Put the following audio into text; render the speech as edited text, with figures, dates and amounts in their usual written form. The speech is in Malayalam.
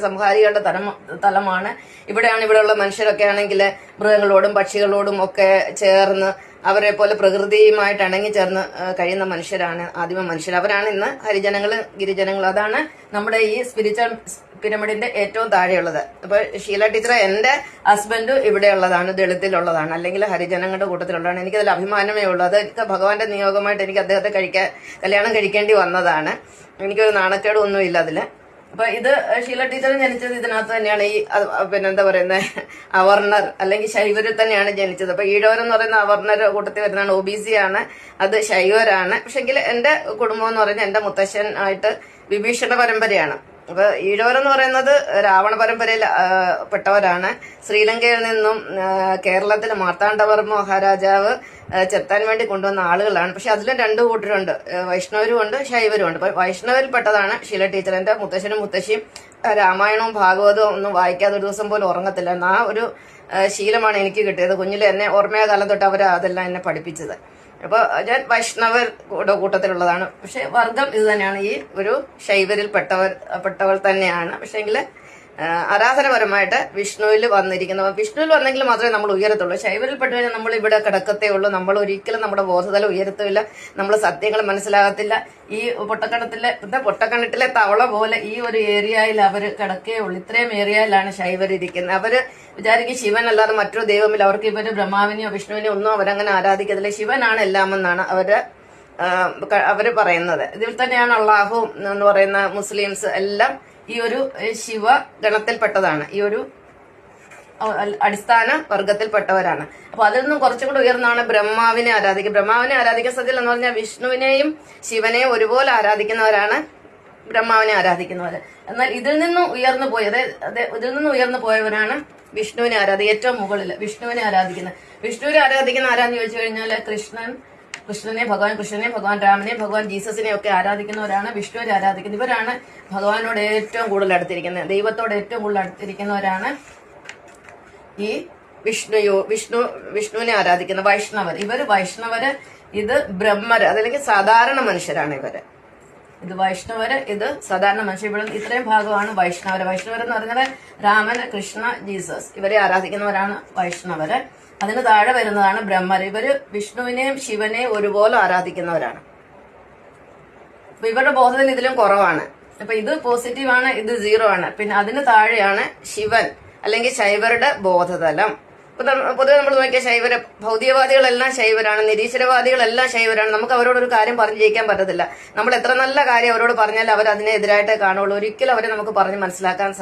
സംഹാരികളുടെ തലമാണ്. ഇവിടെയുള്ള മനുഷ്യരൊക്കെ ആണെങ്കിൽ മൃഗങ്ങളോടും പക്ഷികളോടും ഒക്കെ ചേർന്ന് അവരെ പോലെ പ്രകൃതിയുമായിട്ട് ഇണങ്ങിച്ചേർന്ന് കഴിയുന്ന മനുഷ്യരാണ് ആദിമ മനുഷ്യർ. അവരാണ് ഇന്ന് ഹരിജനങ്ങളും ഗിരിജനങ്ങളും. അതാണ് നമ്മുടെ ഈ സ്പിരിച്വൽ പിരമിഡിന്റെ ഏറ്റവും താഴെയുള്ളത്. അപ്പൊ ഷീല ടീച്ചർ എന്റെ ഹസ്ബൻഡ് ഇവിടെയുള്ളതാണ്, ദളിത്തിലുള്ളതാണ്, അല്ലെങ്കിൽ ഹരിജനങ്ങളുടെ കൂട്ടത്തിലുള്ളതാണ്. എനിക്കതിൽ അഭിമാനമേ ഉള്ളൂ. അത് ഭഗവാന്റെ നിയോഗമായിട്ട് എനിക്ക് അദ്ദേഹത്തെ കല്യാണം കഴിക്കേണ്ടി വന്നതാണ്. എനിക്കൊരു നാണക്കേടും ഒന്നുമില്ല അതില്. അപ്പൊ ഇത് ഷീല ടീച്ചർ ജനിച്ചത് ഇതിനകത്ത് തന്നെയാണ്. ഈ പിന്നെന്താ പറയുന്നത്, അവർണർ അല്ലെങ്കിൽ ശൈവരിൽ തന്നെയാണ് ജനിച്ചത്. അപ്പൊ ഈഴവർ എന്ന് പറയുന്ന അവർണർ കൂട്ടത്തിൽ വരുന്നതാണ്. OBC ആണ്, അത് ശൈവരാണ്. പക്ഷെങ്കിൽ എന്റെ കുടുംബം എന്ന് പറയുന്നത് എന്റെ മുത്തശ്ശൻ ആയിട്ട് വിഭീഷണ പരമ്പരയാണ്. അപ്പൊ ഈഴവരെന്ന് പറയുന്നത് രാവണ പരമ്പരയിൽ പെട്ടവരാണ്. ശ്രീലങ്കയിൽ നിന്നും കേരളത്തിലെ മാർത്താണ്ഡവർമ്മ മഹാരാജാവ് ചെത്താൻ വേണ്ടി കൊണ്ടുവന്ന ആളുകളാണ്. പക്ഷെ അതിലും രണ്ടു കൂട്ടരുണ്ട്, വൈഷ്ണവരും ഉണ്ട്, ശൈവരും ഉണ്ട്. വൈഷ്ണവരിൽ പെട്ടതാണ് ഷീല ടീച്ചർ. എന്റെ മുത്തശ്ശനും മുത്തശ്ശിയും രാമായണവും ഭാഗവതവും ഒന്നും വായിക്കാതെ ഒരു ദിവസം പോലും ഉറങ്ങത്തില്ല. ആ ഒരു ശീലമാണ് എനിക്ക് കിട്ടിയത്. കുഞ്ഞിലെ എന്നെ ഓർമ്മയ കാലം തൊട്ട് അവർ അതെല്ലാം എന്നെ പഠിപ്പിച്ചത്. അപ്പൊ ഞാൻ വൈഷ്ണവർ കൂട്ടത്തിലുള്ളതാണ്. പക്ഷെ വർഗം ഇത് തന്നെയാണ്. ഈ ഒരു ശൈവരിൽ പെട്ടവർ തന്നെയാണ്. പക്ഷെങ്കിൽ ആരാധനപരമായിട്ട് വിഷ്ണുവിൽ വന്നിരിക്കുന്നത്. വിഷ്ണുവിൽ വന്നെങ്കിൽ മാത്രമേ നമ്മൾ ഉയരത്തുള്ളൂ. ശൈവരിൽ പെട്ടു കഴിഞ്ഞാൽ നമ്മൾ ഇവിടെ കിടക്കത്തേ ഉള്ളൂ. നമ്മൾ ഒരിക്കലും നമ്മുടെ ബോധതലം ഉയരത്തില്ല. നമ്മൾ സത്യങ്ങൾ മനസ്സിലാകത്തില്ല. ഈ പൊട്ടക്കണട്ടിലെ തവള പോലെ ഈ ഒരു ഏരിയയിൽ അവര് കിടക്കേ ഉള്ളൂ. ഇത്രയും ഏരിയയിലാണ് ശൈവർ ഇരിക്കുന്നത്. അവര് വിചാരിക്കും ശിവൻ അല്ലാതെ മറ്റൊരു ദൈവമില്ല. അവർക്ക് ഇവര് ബ്രഹ്മാവിനെയോ വിഷ്ണുവിനെയോ ഒന്നും അവരങ്ങനെ ആരാധിക്കത്തില്ല. ശിവനാണ് എല്ലാമെന്നാണ് അവര് പറയുന്നത്. ഇതിൽ തന്നെയാണ് അള്ളാഹു എന്ന് പറയുന്ന മുസ്ലിംസ് എല്ലാം ഈ ഒരു ശിവ ഗണത്തിൽപ്പെട്ടതാണ്. ഈ ഒരു അടിസ്ഥാന വർഗത്തിൽപ്പെട്ടവരാണ്. അപ്പൊ അതിൽ നിന്നും കുറച്ചും കൂടെ ഉയർന്നാണ് ബ്രഹ്മാവിനെ ആരാധിക്കുക. ബ്രഹ്മാവിനെ ആരാധിക്കുന്ന സത്യത്തിൽ എന്ന് പറഞ്ഞാൽ വിഷ്ണുവിനെയും ശിവനെയും ഒരുപോലെ ആരാധിക്കുന്നവരാണ് ബ്രഹ്മാവിനെ ആരാധിക്കുന്നവര്. എന്നാൽ ഇതിൽ നിന്നും ഉയർന്നു പോയവരാണ് വിഷ്ണുവിനെ ആരാധിക്കുക. ഏറ്റവും മുകളിൽ വിഷ്ണുവിനെ ആരാധിക്കുന്ന ആരാന്ന് ചോദിച്ചു കഴിഞ്ഞാൽ കൃഷ്ണനെ ഭഗവാൻ രാമനെ, ഭഗവാൻ ജീസസിനെ ഒക്കെ ആരാധിക്കുന്നവരാണ് വിഷ്ണുവിനെ ആരാധിക്കുന്നത്. ഇവരാണ് ഭഗവാനോട് ഏറ്റവും കൂടുതൽ അടുത്തിരിക്കുന്നത്, ദൈവത്തോട് ഏറ്റവും കൂടുതൽ അടുത്തിരിക്കുന്നവരാണ് ഈ വിഷ്ണുവിനെ ആരാധിക്കുന്ന വൈഷ്ണവർ. വൈഷ്ണവര്, ഇത് ബ്രഹ്മര്, അതല്ലെങ്കിൽ സാധാരണ മനുഷ്യരാണ് ഇവര്. ഇത് വൈഷ്ണവര്, ഇത് സാധാരണ മനുഷ്യർ. ഇവിടെ ഇത്രയും ഭാഗമാണ് വൈഷ്ണവര്. വൈഷ്ണവരെന്ന് പറഞ്ഞാൽ രാമൻ, കൃഷ്ണ, ജീസസ് ഇവരെ ആരാധിക്കുന്നവരാണ് വൈഷ്ണവര്. അതിന് താഴെ വരുന്നതാണ് ബ്രഹ്മർ. ഇവര് വിഷ്ണുവിനെയും ശിവനെയും ഒരുപോലെ ആരാധിക്കുന്നവരാണ്. അപ്പൊ ഇവരുടെ ബോധത്തിൽ ഇതിലും കുറവാണ്. അപ്പൊ ഇത് പോസിറ്റീവ് ആണ്, ഇത് 0 ആണ്. പിന്നെ അതിന് താഴെയാണ് ശിവൻ അല്ലെങ്കിൽ ശൈവരുടെ ബോധതലം. പൊതുവെ നമ്മൾ നോക്കിയ ശൈവര്, ഭൗതികവാദികളെല്ലാം ശൈവരാണ്, നിരീശ്വരവാദികളെല്ലാം ശൈവരാണ്. നമുക്ക് അവരോട് ഒരു കാര്യം പറഞ്ഞു ജയിക്കാൻ പറ്റത്തില്ല. നമ്മൾ എത്ര നല്ല കാര്യം അവരോട് പറഞ്ഞാൽ അവർ അതിനെതിരായിട്ടേ കാണുള്ളൂ. ഒരിക്കലും അവരെ നമുക്ക് പറഞ്ഞ് മനസ്സിലാക്കാൻ